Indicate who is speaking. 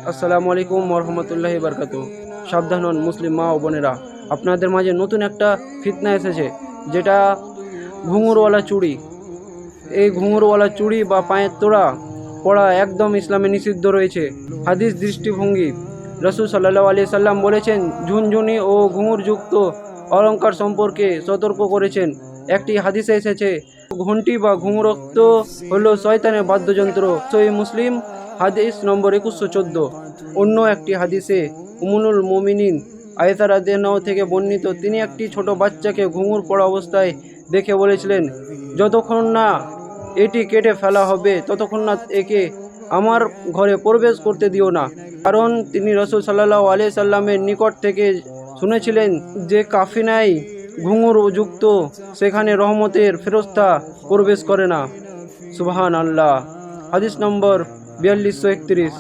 Speaker 1: আসসালামু আলাইকুম ওরহমতুল্লাহি বারকাতু। সাবধান হন মুসলিম মা ও বোনেরা, আপনাদের মাঝে নতুন একটা ফিতনা এসেছে, যেটা ঘুঙুরওয়ালা চুড়ি। এই ঘুঙুরওয়ালা চুড়ি বা পায়ের তোড়া পরা একদম ইসলামে নিষিদ্ধ রয়েছে। হাদিস দৃষ্টিভঙ্গি, রসুল সাল্লাল্লাহু আলাইহি সাল্লাম বলেছেন, ঝুনঝুনি ও ঘুঙুরযুক্ত অলঙ্কার সম্পর্কে সতর্ক করেছেন। একটি হাদিসে এসেছে, ঘন্টি বা ঘুঙুরত্ব হলো শয়তানের বাদ্যযন্ত্র। সহিহ মুসলিম হাদিস নম্বর 2114। অন্য একটি হাদিসে উম্মুল মুমিনিন আয়েশা রাদিয়াল্লাহু থেকে বর্ণিত, তিনি একটি ছোট বাচ্চাকে ঘুঙুর পরা অবস্থায় দেখে বলেছিলেন, যতক্ষণ না এটি কেটে ফেলা হবে ততক্ষণ না একে আমার ঘরে প্রবেশ করতে দিও না। কারণ তিনি রসুল সাল্লাল্লাহু আলাইহি সাল্লামের নিকট থেকে শুনেছিলেন যে কাফিনায় ঘুঙুর যুক্ত সেখানে রহমতের ফেরেশতা প্রবেশ করে না। সুবহান আল্লাহ। হাদিস নম্বর 4231।